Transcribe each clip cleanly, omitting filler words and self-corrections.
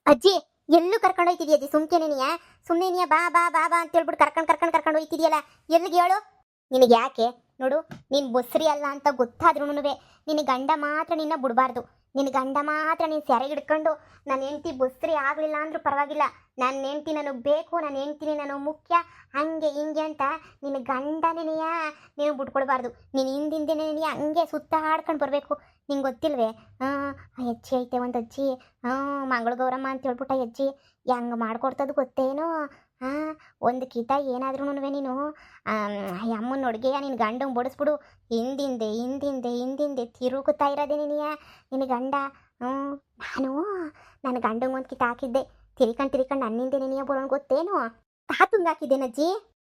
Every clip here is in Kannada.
ಅಜ್ಜಿ ಎಲ್ಲೂ ಕರ್ಕೊಂಡು ಹೋಯ್ತಿದ್ಯಾ ಅಜ್ಜಿ? ಸುಮ್ಕೆನೇನಿಯಾ? ಸುಮ್ಮನೆ ನೀಯ ಬಾ ಬಾ ಬಾ ಬಾ ಅಂತ ಹೇಳ್ಬಿಟ್ಟು ಕರ್ಕೊಂಡು ಹೋಯ್ತಿದ್ಯಲ್ಲ, ಎಲ್ಲಿಗೆ ಹೇಳು? ನಿನಗೆ ಯಾಕೆ ನೋಡು, ನೀನು ಬೊಸ್ರಿ ಅಲ್ಲ ಅಂತ ಗೊತ್ತಾದ್ರೂ ನಿನ್ನ ಗಂಡ ಮಾತ್ರ ನಿನ್ನ ಬಿಡಬಾರ್ದು. ನಿನ್ನ ಗಂಡ ಮಾತ್ರ ನೀನು ಸೆರೆಗೆ ಹಿಡ್ಕೊಂಡು ನನ್ನ ಹೆಂಡ್ತಿ ಬೊಸ್ರಿ ಆಗಲಿಲ್ಲ ಅಂದ್ರೂ ಪರವಾಗಿಲ್ಲ, ನನ್ನ ಹೆಂಡ್ತಿ ನನಗೆ ಬೇಕು, ನನ್ನ ಹೆಂಡ್ತಿನೇ ನನಗೆ ಮುಖ್ಯ, ಹಂಗೆ ಹಿಂಗೆ ಅಂತ ನಿನ್ನ ಗಂಡನೇನೆಯ ನೀನು ಬಿಟ್ಕೊಡ್ಬಾರ್ದು. ನೀನು ಹಿಂದಿಂದೇನೆ ಹಂಗೆ ಸುತ್ತಾಡ್ಕೊಂಡು ಬರಬೇಕು. ನಿಂಗೆ ಗೊತ್ತಿಲ್ವೇ? ಅಜ್ಜಿ ಐತೆ ಒಂದು ಅಜ್ಜಿ, ಮಂಗಳ ಗೌರಮ್ಮ ಅಂತ ಹೇಳ್ಬಿಟ್ಟ ಅಜ್ಜಿ, ಹೆಂಗೆ ಮಾಡ್ಕೊಡ್ತದು ಗೊತ್ತೇನೋ? ಹಾಂ, ಒಂದು ಕೀಟ ಏನಾದ್ರೂ ನೀನು ಅಮ್ಮನ ಅಡುಗೆಯ ನಿನ್ನ ಗಂಡಂಗೆ ಬಡಿಸ್ಬಿಡು. ಹಿಂದಿಂದೆ ತಿರುಗುತ್ತಾ ಇರೋದೇ ನಿನ್ನ ಗಂಡ. ನಾನು ನನ್ನ ಗಂಡಂಗೆ ಒಂದು ಕಿತ ಹಾಕಿದ್ದೆ, ತಿರ್ಕೊಂಡು ನನ್ನಿಂದೆ ನೀನಿಯ ಬರೋಣ ಗೊತ್ತೇನು? ತಾತಂಗೆ ಹಾಕಿದ್ದೇನಜ್ಜಿ?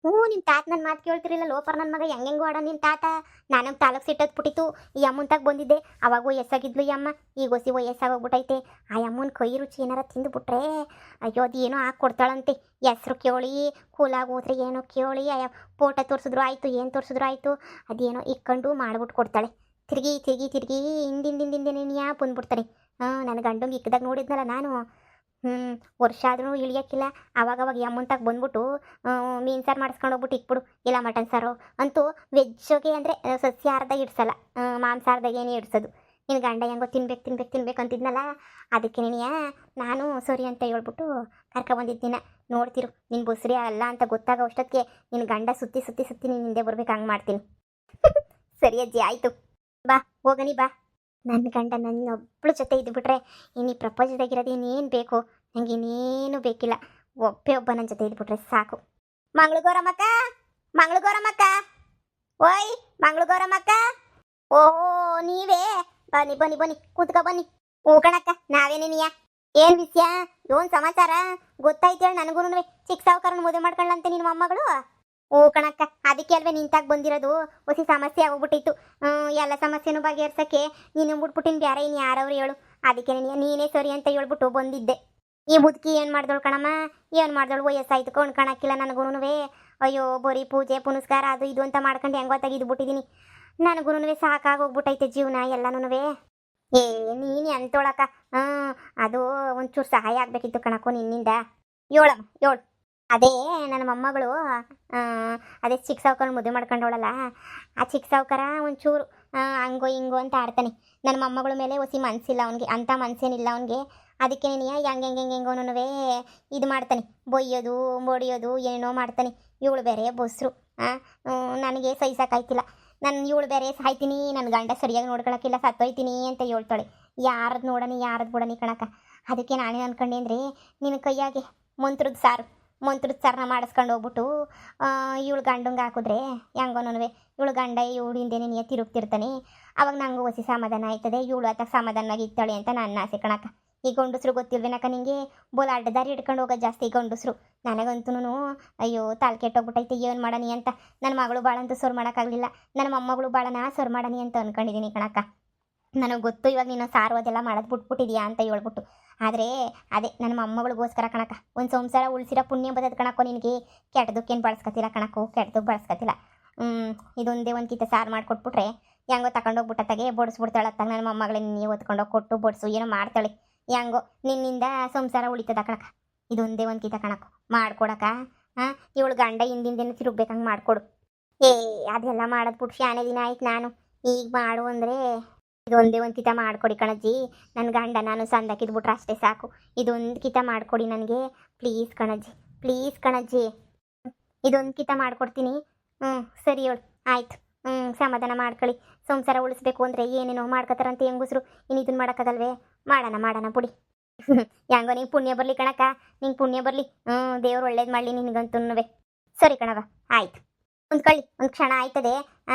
ನಿಮ್ಮ ತಾತ ನನ್ನ ಮಾತು ಕೇಳ್ತಿರಲಿಲ್ಲ, ಲೋಪರ್ ನನ್ನ ಮಗ ಹೆಂಗೆಂಗೋ ಆಡ ನಿನ್ನ ತಾತ. ನನಗೆ ತಾಲೂಕು ಸಿಟ್ಟದ್ಬಿಟ್ಟಿತ್ತು, ಈ ಅಮ್ಮಂತಾಗ ಬಂದಿದ್ದೆ. ಅವಾಗ ವಯಸ್ಸಾಗಿದ್ಲು ಈ ಅಮ್ಮ, ಈಗ ಹೊಸಿ ವಯಸ್ಸಾಗೋಗ್ಬಿಟ್ಟೈತೆ. ಆ ಅಮ್ಮನ ಕೈ ರುಚಿ ಏನಾರ ತಿಂದುಬಿಟ್ರೆ ಅಯ್ಯೋ ಅದು ಏನೋ ಹಾಕ್ಕೊಡ್ತಾಳಂತೆ. ಹೆಸ್ರು ಕೇಳಿ ಕೂಲಾಗಿ ಹೋದ್ರೆ ಏನೋ ಕೇಳಿ ಫೋಟೋ ತೋರಿಸಿದ್ರು ಆಯಿತು, ಏನು ತೋರಿಸಿದ್ರು ಆಯಿತು, ಅದೇನೋ ಇಕ್ಕೊಂಡು ಮಾಡ್ಬಿಟ್ಟು ಕೊಡ್ತಾಳೆ. ತಿರುಗಿ ಹಿಂದಿಂದಿಂದೇನೇನಿಯಾ ಬಂದ್ಬಿಡ್ತಾರೆ. ನನ್ನ ಗಂಡಂಗೆ ಇಕ್ಕದಾಗ ನೋಡಿದ್ನಲ್ಲ ನಾನು, ವರ್ಷ ಆದ್ರೂ ಇಳಿಯೋಕ್ಕಿಲ್ಲ. ಅವಾಗವಾಗ ಅಮ್ಮಂತಾಗ ಬಂದ್ಬಿಟ್ಟು ಮೀನು ಸಾರು ಮಾಡಿಸ್ಕೊಂಡು ಹೋಗ್ಬಿಟ್ಟು ಇಕ್ಬಿಡು, ಇಲ್ಲ ಮಟನ್ ಸಾರು ಅಂತೂ. ವೆಜ್ಜೋಗೆ ಅಂದರೆ ಸಸ್ಯಾಹಾರದಾಗ ಇಡ್ಸಲ್ಲ, ಮಾಂಸಾಹಾರದಾಗ ಏನೇ ಇಡ್ಸೋದು. ನಿನ್ನ ಗಂಡ ಹೆಂಗೋ ತಿನ್ಬೇಕು ಅಂತಿದ್ನಲ್ಲ, ಅದಕ್ಕೆ ನಾನು ಸರಿ ಅಂತ ಹೇಳ್ಬಿಟ್ಟು ಕರ್ಕೊಬಂದಿದ್ದೀನ. ನೋಡ್ತಿರು, ನಿನ್ನ ಬೊಸ್ರಿ ಅಲ್ಲ ಅಂತ ಗೊತ್ತಾಗೋ ಅಷ್ಟೊತ್ತಿಗೆ ನಿನ್ನ ಗಂಡ ಸುತ್ತಿ ನೀನು ಹಿಂದೆ ಬರ್ಬೇಕು, ಹಂಗೆ ಮಾಡ್ತೀನಿ. ಸರಿ ಅಜ್ಜಿ, ಆಯಿತು, ಬಾ ಹೋಗನಿ ಬಾ. ನನ್ನ ಗಂಡ ನನ್ನೊಬ್ಳು ಜೊತೆ ಇದ್ದುಬಿಟ್ರೆ ಇನ್ನು ಈ ಪ್ರಪಂಚದಾಗಿರೋದು ಇನ್ನೇನು ಬೇಕು? ನನಗೆ ಇನ್ನೇನು ಬೇಕಿಲ್ಲ, ಒಬ್ಬ ನನ್ನ ಜೊತೆ ಇದ್ಬಿಟ್ರೆ ಸಾಕು. ಮಂಗಳಗೌರಮ್ಮಕ್ಕ, ಓಯ್ ಮಂಗಳಗೌರಮ್ಮಕ್ಕ, ಓಹೋ ನೀವೇ? ಬನ್ನಿ ಕೂತ್ಕೊ ಬನ್ನಿ. ಕಣಕ್ಕ, ನಾವೇನೇನಿಯ? ಏನು ವಿಷಯ, ಏನು ಸಮಾಚಾರ ಗೊತ್ತಾಯ್ತು ಹೇಳಿ ನನಗೂ. ಚಿಕ್ಕ ಸಾವುಕಾರನ ಮದುವೆ ಮಾಡ್ಕೊಳ್ಳಂತೆ ನಿನ್ನ ಮೊಮ್ಮಗಳು? ಕಣಕ್ಕ, ಅದಕ್ಕೆ ಅಲ್ವೇ ನಿಂತಾಗ ಬಂದಿರೋದು. ಹೊಸ ಸಮಸ್ಯೆ ಆಗೋಗ್ಬಿಟ್ಟಿತ್ತು. ಎಲ್ಲ ಸಮಸ್ಯೆನೂ ಬಗೆಹರ್ಸಕ್ಕೆ ನೀನು ಬಿಟ್ಬಿಟ್ಟಿನ ಬೇರೆ ಇನ್ನು ಯಾರವ್ರು ಹೇಳು? ಅದಕ್ಕೆ ನೀನೇ ಸರಿ ಅಂತ ಹೇಳ್ಬಿಟ್ಟು ಬಂದಿದ್ದೆ. ಈ ಮುದುಕಿ ಏನು ಮಾಡ್ದಳು ಕಣಮ್ಮ, ಏನು ಮಾಡ್ದಳು? ವಯಸ್ಸಾಯ್ತು ಕಣಕ್ಕಿಲ್ಲ ನನಗೂ. ಅಯ್ಯೋ ಬರೀ ಪೂಜೆ ಪುನಸ್ಕಾರ ಅದು ಇದು ಅಂತ ಮಾಡ್ಕೊಂಡು ಹೆಂಗೋ ತೆಗೆದುಬಿಟ್ಟಿದ್ದೀನಿ. ನನಗೂ ಸಾಕಾಗೋಗ್ಬಿಟ್ಟೈತೆ ಜೀವನ ಎಲ್ಲನೂ. ನೀನು ಎಂತೋಳಕ್ಕ? ಅದು ಒಂಚೂರು ಸಹಾಯ ಆಗಬೇಕಿತ್ತು ಕಣಕ್ಕೋ ನಿನ್ನಿಂದ. ಹೇಳು. ಅದೇ ನನ್ನ ಮೊಮ್ಮಗಳು ಅದೇ ಚಿಕ್ಕ ಸಾವುಕಾರ ಮದುವೆ ಮಾಡ್ಕೊಂಡವಳಲ್ಲ, ಆ ಚಿಕ್ಕ ಸಾವುಕಾರ ಒಂಚೂರು ಹಂಗೋ ಹಿಂಗೋ ಅಂತ ಆಡ್ತಾನೆ. ನನ್ನ ಮೊಮ್ಮಗಳ ಮೇಲೆ ಹೊಸಿ ಮನಸ್ಸಿಲ್ಲ ಅವನಿಗೆ, ಅಂಥ ಮನಸ್ಸೇನಿಲ್ಲ ಅವನಿಗೆ. ಅದಕ್ಕೆ ನೀನು ಹೆಂಗೆಂಗೋನೂ ಇದು ಮಾಡ್ತಾನೆ, ಬೊಯ್ಯೋದು ಬಡಿಯೋದು ಏನೋ ಮಾಡ್ತಾನೆ. ಇವಳು ಬೇರೆ ಬೊಸ್ರು, ನನಗೆ ಸಹಿಸೋಕ್ಕಾಯ್ತಿಲ್ಲ. ನಾನು ಇವಳು ಬೇರೆ ಸಾಯ್ತೀನಿ, ನನ್ನ ಗಂಡ ಸರಿಯಾಗಿ ನೋಡ್ಕೊಳಕ್ಕಿಲ್ಲ, ಸತ್ತೋಯ್ತೀನಿ ಅಂತ ಹೇಳ್ತಾಳೆ. ಯಾರದ್ದು ನೋಡನಿ ಯಾರದ್ದು ಬಿಡನಿ ಕಣಕ್ಕ. ಅದಕ್ಕೆ ನಾನೇನು ಅನ್ಕೊಂಡೆ ಅಂದರೆ, ನಿನ್ನ ಕೈಯಾಗೆ ಮಂತ್ರದ ಸಾರನ್ನ ಮಾಡಿಸ್ಕೊಂಡು ಹೋಗ್ಬಿಟ್ಟು ಇವಳು ಗಂಡಂಗೆ ಹಾಕಿದ್ರೆ ಹೆಂಗೋನೂ ಇವಳು ಗಂಡ ಇವಳು ಹಿಂದೆ ನೀನು ತಿರುಗ್ತಿರ್ತಾನೆ. ಅವಾಗ ನಂಗೂ ಹೊಸಿ ಸಮಾಧಾನ ಆಯ್ತದೆ, ಇವಳು ಆತ ಸಮಾಧಾನವಾಗಿ ಇರ್ತಾಳೆ ಅಂತ ನನ್ನ ಆಸೆ ಕಣಕ್ಕ. ಈ ಗಂಡಸ್ರು ಗೊತ್ತಿಲ್ವೇನಕ್ಕ ನಿಂಗೆ? ಬೋಲ್ ಅಡ್ಡದಾರಿ ಹಿಡ್ಕೊಂಡು ಹೋಗೋದು ಜಾಸ್ತಿ ಈ ಗಂಡಸ್ರು. ನನಗಂತೂ ಅಯ್ಯೋ ತಾಲ್ ಕೆಟ್ಟೋಗ್ಬಿಟ್ಟೈತೆ, ಏನು ಮಾಡನಿ ಅಂತ. ನನ್ನ ಮಗಳು ಭಾಳಂತೂ ಸೊರ್ ಮಾಡೋಕ್ಕಾಗಲಿಲ್ಲ, ನನ್ನ ಮೊಮ್ಮಗಳು ಭಾಳನ ಸೊರ್ ಮಾಡನಿ ಅಂತ ಅಂದ್ಕೊಂಡಿದ್ದೀನಿ ಕಣಕ್ಕ. ನನಗೆ ಗೊತ್ತು ಇವಾಗ ನೀನು ಸಾರು ಅದೆಲ್ಲ ಮಾಡೋದು ಬಿಟ್ಬಿಟ್ಟಿದ್ಯಾ ಅಂತ ಹೇಳ್ಬಿಟ್ಟು. ಆದರೆ ಅದೇ ನನ್ನ ಮೊಮ್ಮಗಳಿಗೋಸ್ಕರ ಕಣಕ್ಕ, ಒಂದು ಸಂಸಾರ ಉಳಿಸಿರೋ ಪುಣ್ಯ ಬದದ ಕಣಕ್ಕೋ ನಿನಗೆ. ಕೆಟ್ಟದಕ್ಕೇನು ಬಳಸ್ಕೊತಿಲ್ಲ ಕಣಕ್ಕೋ, ಕೆಟ್ಟದಕ್ಕೆ ಬಳಸ್ಕೊತಿಲ್ಲ. ಇದೊಂದೇ ಒಂದು ಕಿತ್ತ ಸಾರು ಮಾಡಿಕೊಟ್ಬಿಟ್ರೆ ಹೆಂಗೋ ತಗೊಂಡೋಗ್ಬಿಟ್ಟತ್ತಾಗೆ ಬಡಿಸ್ಬಿಡ್ತಾಳತ್ತಾಗ. ನನ್ನ ಮೊಮ್ಮಗಳೇ ನೀವು ಹೊತ್ಕೊಂಡೋಗಿ ಕೊಟ್ಟು ಬಡಿಸು ಏನೋ ಮಾಡ್ತಾಳೆ. ಹೆಂಗೋ ನಿನ್ನಿಂದ ಸಂಸಾರ ಉಳಿತದ ಕಣಕ್ಕ. ಇದೊಂದೇ ಒಂದು ಕಿತ್ತ ಕಣಕ್ಕೋ ಮಾಡ್ಕೊಡಕ್ಕ. ಇವಳು ಗಂಡ ಹಿಂದಿಂದೇನು ತಿರುಗ್ಬೇಕಂಗೆ ಮಾಡಿಕೊಡು. ಅದೆಲ್ಲ ಮಾಡೋದು ಬಿಟ್ಟು ಶಾನೆ ದಿನ ಆಯ್ತು. ನಾನು ಈಗ ಮಾಡು ಅಂದರೆ ಇದೊಂದೇ ಒಂದು ಕಿತ ಮಾಡಿಕೊಡಿ ಕಣಜ್ಜಿ. ನನ್ನ ಗಂಡ ನಾನು ಸಂದಾಕಿದ್ಬಿಟ್ರೆ ಅಷ್ಟೇ ಸಾಕು. ಇದೊಂದು ಕಿತ ಮಾಡಿಕೊಡಿ ನನಗೆ ಪ್ಲೀಸ್ ಕಣಜ್ಜಿ. ಇದೊಂದು ಕಿತ ಮಾಡಿಕೊಡ್ತೀನಿ. ಸರಿ ಹೇಳು, ಆಯಿತು. ಸಮಾಧಾನ ಮಾಡ್ಕೊಳ್ಳಿ. ಸಂಸಾರ ಉಳಿಸ್ಬೇಕು ಅಂದರೆ ಏನೇನೋ ಮಾಡ್ಕೋತಾರಂತೆ ಹೆಂಗಸ್ರು. ಇನ್ನು ಇದನ್ನು ಮಾಡೋಕ್ಕದಲ್ವೇ? ಮಾಡೋಣ ಬಿಡಿ. ಹೆಂಗೋ ನಿಂಗೆ ಪುಣ್ಯ ಬರಲಿ ಕಣಕ್ಕ, ನಿಂಗೆ ಪುಣ್ಯ ಬರಲಿ. ದೇವ್ರು ಒಳ್ಳೇದು ಮಾಡಲಿ ನಿನಗಂತೂ. ಸರಿ ಕಣವ, ಆಯ್ತು. ಒಂದು ಕ್ಷಣ ಆಯ್ತದೆ.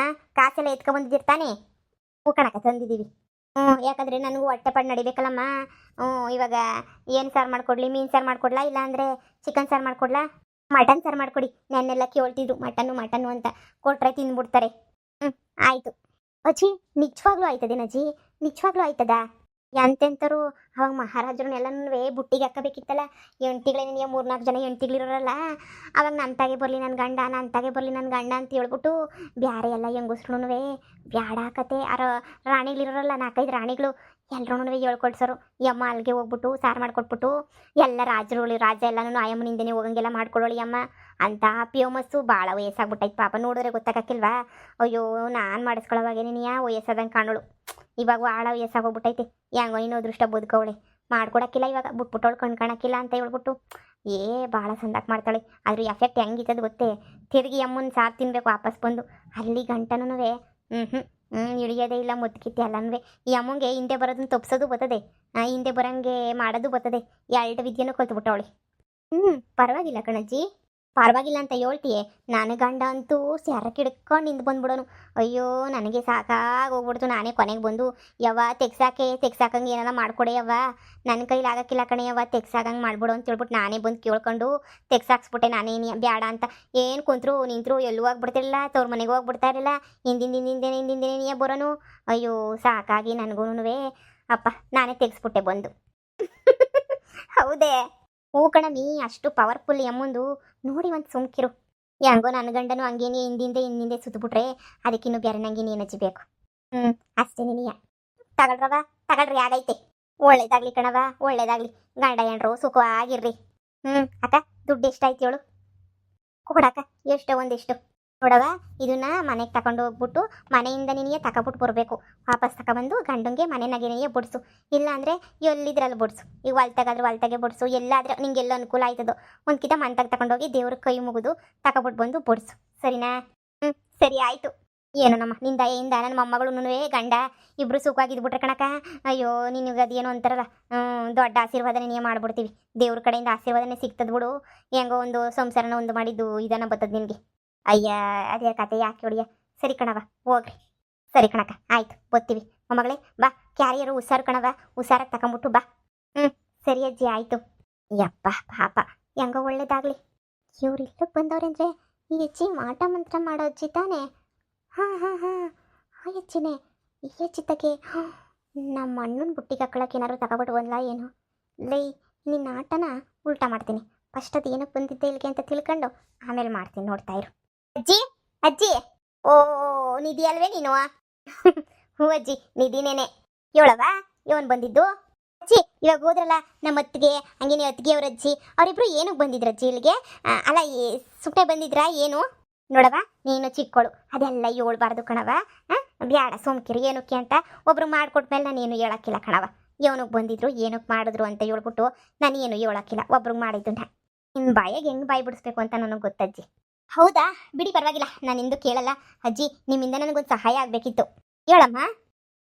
ಕಾಸೆಲ್ಲ ಎತ್ಕೊಬಂದಿರ್ತಾನೆ? ಕಣಕ್ಕ ತಂದಿದ್ದೀವಿ. ಯಾಕಂದರೆ ನನಗೂ ಹೊಟ್ಟೆಪಾಡು ನಡಿಬೇಕಲ್ಲಮ್ಮ. ಇವಾಗ ಏನು ಸಾರು ಮಾಡಿಕೊಡ್ಲಿ? ಮೀನು ಸಾರು ಮಾಡಿಕೊಡ್ಲಾ, ಇಲ್ಲಾಂದರೆ ಚಿಕನ್ ಸಾರು ಮಾಡಿಕೊಡ್ಲಾ? ಮಟನ್ ಸಾರು ಮಾಡಿಕೊಡಿ. ನೆನ್ನೆಲ್ಲ ಕೇಳ್ತಿದ್ರು ಮಟನ್ನು ಅಂತ. ಕೊಟ್ರೆ ತಿಂದ್ಬಿಡ್ತಾರೆ. ಆಯಿತು ಅಜ್ಜಿ. ನಿಜವಾಗ್ಲೂ ಆಯ್ತದಾ? ಎಂತೆಂಥರು ಅವಾಗ ಮಹಾರಾಜರನ್ನೆಲ್ಲನೂ ಬುಟ್ಟಿಗೆ ಹಾಕಬೇಕಿತ್ತಲ್ಲ. ಹೆಂಡ್ತಿಗಳೇನಿದೆಯಾ 3-4 ಜನ ಹೆಂಡ್ತಿಗಳಿರೋರಲ್ಲ. ಅವಾಗ ನಂತಾಗೆ ಬರಲಿ ನನ್ನ ಗಂಡ ಅಂತ ಹೇಳ್ಬಿಟ್ಟು ಬ್ಯಾರೆ ಎಲ್ಲ ಹೆಂಗಸ್ರು ಬ್ಯಾಡ ಹಾಕತ್ತೆ. ರಾಣಿಗಳಿರೋರಲ್ಲ 4-5 ರಾಣಿಗಳು ಎಲ್ರೂ ಹೇಳ್ಕೊಡ್ಸೋರು ಈ ಅಮ್ಮ ಅಲ್ಲಿಗೆ ಹೋಗ್ಬಿಟ್ಟು ಸಾರು ಮಾಡ್ಕೊಟ್ಬಿಟ್ಟು ಎಲ್ಲ ರಾಜ ಎಲ್ಲನೂ ಆಯಮ್ಮನಿಂದನೇ ಹೋಗಂಗೆಲ್ಲ ಮಾಡ್ಕೊಡೋಳಿ ಅಮ್ಮ ಅಂತ ಪ್ಯೋಮಸ್ಸು ಭಾಳ ವಯಸ್ಸಾಗ್ಬಿಟ್ಟೈತೆ ಪಾಪ ನೋಡಿದ್ರೆ ಗೊತ್ತಾಗಕ್ಕಿಲ್ವಾ. ಅಯ್ಯೋ ನಾನು ಮಾಡಿಸ್ಕೊಳ್ಳೋವಾಗೇನೆ ನೀ ವಯಸ್ಸಾದಂಗೆ ಕಾಣೋಳು. ಇವಾಗ ಭಾಳ ವಯಸ್ಸಾಗೋಗ್ಬಿಟ್ಟೈತೆ. ಹೆಂಗೋ ನೀನು ಅದೃಷ್ಟ ಬದುಕವಳೆ ಮಾಡ್ಕೊಡಕ್ಕಿಲ್ಲ ಇವಾಗ ಬಿಟ್ಬಿಟ್ಟವಳು ಕಣ್ಕಾಣಕ್ಕಿಲ್ಲ ಅಂತ ಹೇಳ್ಬಿಟ್ಟು ಭಾಳ ಸಂದಾಕ್ ಮಾಡ್ತಾಳೆ. ಅದ್ರ ಎಫೆಕ್ಟ್ ಹೆಂಗಿತ್ತದು ಗೊತ್ತೇ. ತಿರುಗಿ ಅಮ್ಮನ ಸಾರು ತಿನ್ಬೇಕು ವಾಪಸ್ ಬಂದು ಅಲ್ಲಿ ಗಂಟನೂ ಇಳಿಯೋದೇ ಇಲ್ಲ ಮುದ್ಕಿತ್ತೆ ಅಲ್ಲನ್ವೇ. ಈ ಅಮ್ಮಂಗೆ ಹಿಂದೆ ಬರೋದನ್ನ ತಪ್ಸೋದು ಬರ್ತದೆ, ಹಿಂದೆ ಬರಂಗೆ ಮಾಡೋದು ಬರ್ತದೆ. ಎರಡು ವಿದ್ಯೆನೂ ಕಲ್ತ್ಬಿಟ್ಟವಳೆ. ಪರವಾಗಿಲ್ಲ ಕಣಜ್ಜಿ, ಪರವಾಗಿಲ್ಲ ಅಂತ ಹೇಳ್ತೀಯೇ. ನಾನು ಗಂಡ ಅಂತೂ ಸ್ಯಾರಕ್ಕೆ ಹಿಡ್ಕೊಂಡು ನಿಂತು ಬಂದ್ಬಿಡೋನು. ಅಯ್ಯೋ ನನಗೆ ಸಾಕಾಗಿ ಹೋಗ್ಬಿಡ್ತು. ನಾನೇ ಕೊನೆಗೆ ಬಂದು ತೆಗ್ಸಾಕಂಗೆ ಏನಾರ ಮಾಡ್ಕೊಡೆ ಯವ್ವ, ನನ್ನ ಕೈಲಿ ಆಗಕ್ಕಿಲ್ಲ ಕಣೆ ಯವ್ವ, ತೆಗ್ಸಾಕಂಗೆ ಮಾಡ್ಬಿಡು ಅಂತ ಹೇಳ್ಬಿಟ್ಟು ನಾನೇ ಬಂದು ಕೇಳ್ಕೊಂಡು ತೆಗ್ಸಾಕ್ಸ್ಬಿಟ್ಟೆ. ನಾನೇನು ಬೇಡ ಅಂತ ಏನು ಕುಂತರು ನಿಂತರು ಎಲ್ಲೂ ಹೋಗ್ಬಿಡ್ತಿರಲಿಲ್ಲ, ತವ್ರ ಮನೆಗೆ ಹೋಗ್ಬಿಡ್ತಾ ಇರಲಿಲ್ಲ. ಹಿಂದಿಂದಿನೇ ನೀಯೇ ಬರೋನು. ಅಯ್ಯೋ ಸಾಕಾಗಿ ನನಗೂ ಅಪ್ಪ ನಾನೇ ತೆಗ್ಸ್ಬಿಟ್ಟೆ ಬಂದು. ಹೌದೇ? ಹೂ ಕಣಮಿ, ಅಷ್ಟು ಪವರ್ಫುಲ್ ಎಮ್ಮುಂದು ನೋಡಿ ಒಂದು ಸುಮ್ಕಿರು. ಹೆಂಗೋ ನನ್ನ ಗಂಡನು ಹಂಗೇನೆ ಹಿಂದಿಂದೆ ಸುತ್ತಬಿಟ್ರೆ ಅದಕ್ಕಿನ್ನೂ ಬೇರೆ ನಂಗೆ ನೀನು ಹಚ್ಚಬೇಕು. ಅಷ್ಟೇ ನೀಯ ತಗೊಳ್ರವ, ತಗೊಳ್ರಿ ಆಗೈತೆ. ಒಳ್ಳೇದಾಗ್ಲಿ ಕಣವ, ಒಳ್ಳೇದಾಗ್ಲಿ. ಗಂಡ ಹೆಣ್ರು ಸುಖವಾಗಿರ್ರಿ. ಅಕ್ಕ ದುಡ್ಡು ಎಷ್ಟಾಯ್ತು ಹೇಳು ಕೊಡಕ್ಕ. ಎಷ್ಟೋ ಒಂದಿಷ್ಟು ನೋಡವ, ಇದನ್ನ ಮನೆಗೆ ತಗೊಂಡು ಹೋಗ್ಬಿಟ್ಟು ಮನೆಯಿಂದ ನೀನೇ ತಗೊಬಿಟ್ಟು ಬರಬೇಕು. ವಾಪಸ್ ತಗೊಬಂದು ಗಂಡಂಗೆ ಮನೆಯಾಗೇನೆಯೇ ಬಡಿಸು. ಇಲ್ಲಾಂದರೆ ಎಲ್ಲಿದ್ರಲ್ಲಿ ಬಡಿಸು. ಈಗ ಹೊಲ್ತಾಗೆ ಬಡಿಸು. ಎಲ್ಲಾದರೆ ನಿಂಗೆ ಎಲ್ಲ ಅನುಕೂಲ ಆಯ್ತದೋ ಒಂದ್ಕಿತ ಮನ್ತಾಗ ತಗೊಂಡೋಗಿ ದೇವ್ರಿಗೆ ಕೈ ಮುಗಿದು ತಗೊಬಿಟ್ಟು ಬಂದು ಬಡಿಸು. ಸರಿನಾ? ಸರಿ ಆಯಿತು. ಏನು ನಮ್ಮ ನಿನ್ನ ದಯೆಯಿಂದ ನನ್ನ ಮೊಮ್ಮಗಳು ಗಂಡ ಇಬ್ಬರು ಸುಖವಾಗಿದ್ಬಿಟ್ರೆ ಕಣಕ. ಅಯ್ಯೋ ನಿನಗೆ ಅದೇನು ಅಂತಾರಲ್ಲ, ದೊಡ್ಡ ಆಶೀರ್ವಾದನೆ ನೀವೇ ಮಾಡ್ಬಿಡ್ತೀವಿ. ದೇವ್ರ ಕಡೆಯಿಂದ ಆಶೀರ್ವಾದನೆ ಸಿಗ್ತದ ಬಿಡು. ಹೆಂಗೋ ಒಂದು ಸಂಸಾರನ ಒಂದು ಮಾಡಿದ್ದು ಇದನ್ನ ಬರ್ತದ ನಿನಗೆ. ಅಯ್ಯ ಅದೇ ಕತೆ ಯಾಕೆ ಹೊಡಿಯ. ಸರಿ ಕಣವ ಹೋಗ್ರಿ. ಸರಿ ಕಣಕ ಆಯ್ತು ಬರ್ತೀವಿ. ಮೊಮ್ಮಗಳೇ ಬಾ, ಕ್ಯಾರಿಯರು ಹುಷಾರು ಕಣವ, ಹುಷಾರಾಗಿ ತಗೊಂಬಿಟ್ಟು ಬಾ. ಸರಿ ಅಜ್ಜಿ ಆಯಿತು. ಯಪ್ಪ ಪಾಪ ಹೆಂಗೋ ಒಳ್ಳೇದಾಗಲಿ. ಇವ್ರು ಇಲ್ಲಕ್ಕೆ ಬಂದವ್ರೆ ಅಂದರೆ ಈ ಅಜ್ಜಿ ಮಾಟ ಮಂತ್ರ ಮಾಡೋ ಅಜ್ಜಿ ತಾನೇ? ಹಾಂ ಆ ಅಜ್ಜಿನೇ. ಈ ಅಜ್ಜಿತಕ್ಕೆ ನಮ್ಮ ಅಣ್ಣನ ಬುಟ್ಟಿಗೆ ಹಾಕೊಳಕ್ಕೆ ಏನಾದ್ರು ತಗೊಬಿಟ್ಟು ಬಂದ್ಲಾ ಏನು? ಲೈ ನಿನ್ನ ಆಟನ ಉಲ್ಟಾ ಮಾಡ್ತೀನಿ. ಫಸ್ಟ್ ಅದು ಏನಕ್ಕೆ ಬಂದಿದ್ದೆ ಇಲ್ಲಿಗೆ ಅಂತ ತಿಳ್ಕೊಂಡು ಆಮೇಲೆ ಮಾಡ್ತೀನಿ, ನೋಡ್ತಾ ಇರು. ಅಜ್ಜಿ ಓ ನಿಧಿ ಅಲ್ವೇ ನೀನು? ಹ್ಞೂ ಅಜ್ಜಿ ನಿಧಿನೇನೆ. ಹೇಳವಾ ಇವನ್ ಬಂದಿದ್ದು? ಅಜ್ಜಿ ಇವಾಗ ಹೋದ್ರಲ್ಲ ನಮ್ಮ ಅತ್ತಿಗೆ, ಹಂಗೇನೆ ಅತ್ತಿಗೆ ಅವ್ರ ಅಜ್ಜಿ ಅವರಿಬ್ರು ಏನಕ್ಕೆ ಬಂದಿದ್ರ ಅಜ್ಜಿ ಇಲ್ಲಿಗೆ? ಅಲ್ಲ ಸುಮ್ಮನೆ ಬಂದಿದ್ರಾ ಏನು? ನೋಡವ ನೀನು ಚಿಕ್ಕಳು ಅದೆಲ್ಲ ಹೇಳ್ಬಾರ್ದು ಕಣವ. ಬ್ಯಾಡ ಸೋಮ್ಕಿರಿ ಏನಕ್ಕೆ ಅಂತ ಒಬ್ರು ಮಾಡ್ಕೊಟ್ಮೇಲೆ ನಾನೇನು ಹೇಳಕ್ಕಿಲ್ಲ ಕಣವ. ಏನಕ್ಕೆ ಬಂದಿದ್ರು ಏನಕ್ಕೆ ಮಾಡಿದ್ರು ಅಂತ ಹೇಳ್ಬಿಟ್ಟು ನಾನು ಏನು ಹೇಳಕ್ಕಿಲ್ಲ. ಒಬ್ರಿಗೆ ಮಾಡಿದ್ದನ್ನ ನಿನ್ನ ಬಾಯಿಗೆ ಹೆಂಗೆ ಬಾಯಿ ಬಿಡಿಸ್ಬೇಕು ಅಂತ ನನಗೆ ಗೊತ್ತಜ್ಜಿ. ಹೌದಾ ಬಿಡಿ ಪರವಾಗಿಲ್ಲ, ನಾನು ಇಂದು ಕೇಳಲ್ಲ ಅಜ್ಜಿ. ನಿಮ್ಮಿಂದ ನನಗೊಂದು ಸಹಾಯ ಆಗಬೇಕಿತ್ತು. ಹೇಳಮ್ಮ.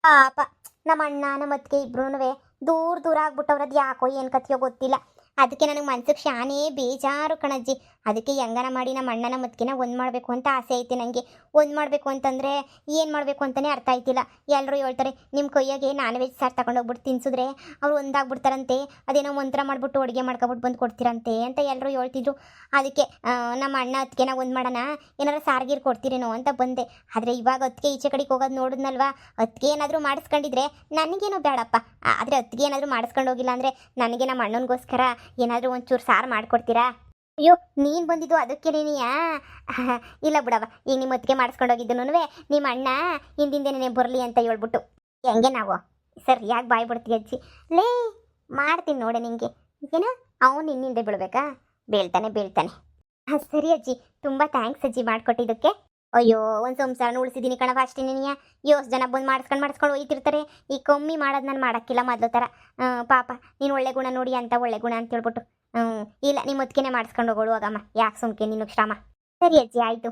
ಪಾಪ ನಮ್ಮ ಅಣ್ಣ ನಮ್ಮ ಅತ್ತಿಗೆ ಇಬ್ರು ದೂರ ಆಗ್ಬಿಟ್ಟವ್ರದ್ದು ಯಾಕೋ ಏನು ಕಥೆಯೋ ಗೊತ್ತಿಲ್ಲ. ಅದಕ್ಕೆ ನನಗೆ ಮನ್ಸಿಗೆ ಶಾನೇ ಬೇಜಾರು ಕಣಜ್ಜಿ. ಅದಕ್ಕೆ ಹೆಂಗನ ಮಾಡಿ ನಮ್ಮ ಅಣ್ಣನ ಮತ್ತಿಗೆನ ಒಂದು ಮಾಡಬೇಕು ಅಂತ ಆಸೆ ಐತೆ ನನಗೆ. ಒಂದು ಮಾಡಬೇಕು ಅಂತಂದರೆ ಏನು ಮಾಡಬೇಕು ಅಂತಲೇ ಅರ್ಥ ಆಯ್ತಿಲ್ಲ. ಎಲ್ಲರೂ ಹೇಳ್ತಾರೆ ನಿಮ್ಮ ಕೈಯಾಗೆ ನಾನ್ ವೆಜ್ ಸಾರು ತಗೊಂಡೋಗ್ಬಿಟ್ಟು ತಿನ್ಸಿದ್ರೆ ಅವ್ರು ಒಂದಾಗ್ಬಿಡ್ತಾರಂತೆ, ಅದೇನೋ ಮಂತ್ರ ಮಾಡಿಬಿಟ್ಟು ಅಡುಗೆ ಮಾಡ್ಕೊಬಿಟ್ಟು ಬಂದು ಕೊಡ್ತೀರಂತೆ ಅಂತ ಎಲ್ಲರೂ ಹೇಳ್ತಿದ್ರು. ಅದಕ್ಕೆ ನಮ್ಮ ಅಣ್ಣ ಅತ್ತಿಗೆನ ಒಂದು ಮಾಡೋಣ, ಏನಾರು ಸಾರ್ಗೀರು ಕೊಡ್ತೀರೇನೋ ಅಂತ ಬಂದೆ. ಆದರೆ ಇವಾಗ ಅತ್ತಿಗೆ ಈಚೆ ಕಡೆಗೆ ಹೋಗೋದು ನೋಡಿದ್ನಲ್ವಾ, ಅತ್ತಿಗೆ ಏನಾದರೂ ಮಾಡಿಸ್ಕೊಂಡಿದ್ರೆ ನನಗೇನೋ ಬೇಡಪ್ಪ. ಆದರೆ ಅತ್ತಿಗೆ ಏನಾದರೂ ಮಾಡಿಸ್ಕೊಂಡು ಹೋಗಿಲ್ಲ ಅಂದರೆ ನನಗೆ ನಮ್ಮ ಅಣ್ಣನಿಗೋಸ್ಕರ ಏನಾದರೂ ಒಂಚೂರು ಸಾರು ಮಾಡಿಕೊಡ್ತೀರಾ? ಅಯ್ಯೋ ನೀನು ಬಂದಿದ್ದು ಅದಕ್ಕೆ ನೀನಿಯಾ? ಇಲ್ಲ ಬಿಡವ, ಈಗ ನಿಮ್ಮ ಅತ್ತಿಗೆ ಮಾಡಿಸ್ಕೊಂಡು ಹೋಗಿದ್ದನು ನಿಮ್ಮ ಅಣ್ಣ ಹಿಂದಿಂದೇನೆ ಬರಲಿ ಅಂತ ಹೇಳ್ಬಿಟ್ಟು ಹೆಂಗೆ ನಾವು ಸರ್ ಯಾಕೆ ಬಾಯ್ ಬಿಡ್ತೀವಿ ಅಜ್ಜಿ? ಲೇ ಮಾಡ್ತೀನಿ ನೋಡೆ ನಿಂಗೆ. ಏನೋ ಅವನು ನಿನ್ನಿಂದೆ ಬೀಳ್ಬೇಕಾ? ಬೀಳ್ತಾನೆ. ಸರಿ ಅಜ್ಜಿ, ತುಂಬ ಥ್ಯಾಂಕ್ಸ್ ಅಜ್ಜಿ ಮಾಡಿಕೊಟ್ಟಿದ್ದಕ್ಕೆ. ಅಯ್ಯೋ ಒಂದು ಸಂಸಾರನ ಉಳಿಸಿದ್ದೀನಿ ಕಣವ ಅಷ್ಟೇ. ನೀನಿಯ ಎಷ್ಟು ಜನ ಬಂದು ಮಾಡಿಸ್ಕೊಂಡು ಹೋಯ್ತಿರ್ತಾರೆ. ಈ ಕಮ್ಮಿ ಮಾಡೋದು ನಾನು ಮಾಡೋಕ್ಕಿಲ್ಲ ಮೊದಲು ಥರ. ಪಾಪ ನೀನು ಒಳ್ಳೆ ಗುಣ ನೋಡಿ ಅಂತ ಒಳ್ಳೆ ಗುಣ ಅಂತ ಹೇಳ್ಬಿಟ್ಟು ಇಲ್ಲ ನಿಮ್ಮ ಹೊತ್ತಿಗೆ ಮಾಡಿಸ್ಕೊಂಡು ಹೋಗೋಳು ಹೋಗಮ್ಮ, ಯಾಕೆ ಸುಮ್ಕೆ ನಿನಗೆ ಶ್ರಮ. ಸರಿ ಅಜ್ಜಿ ಆಯಿತು.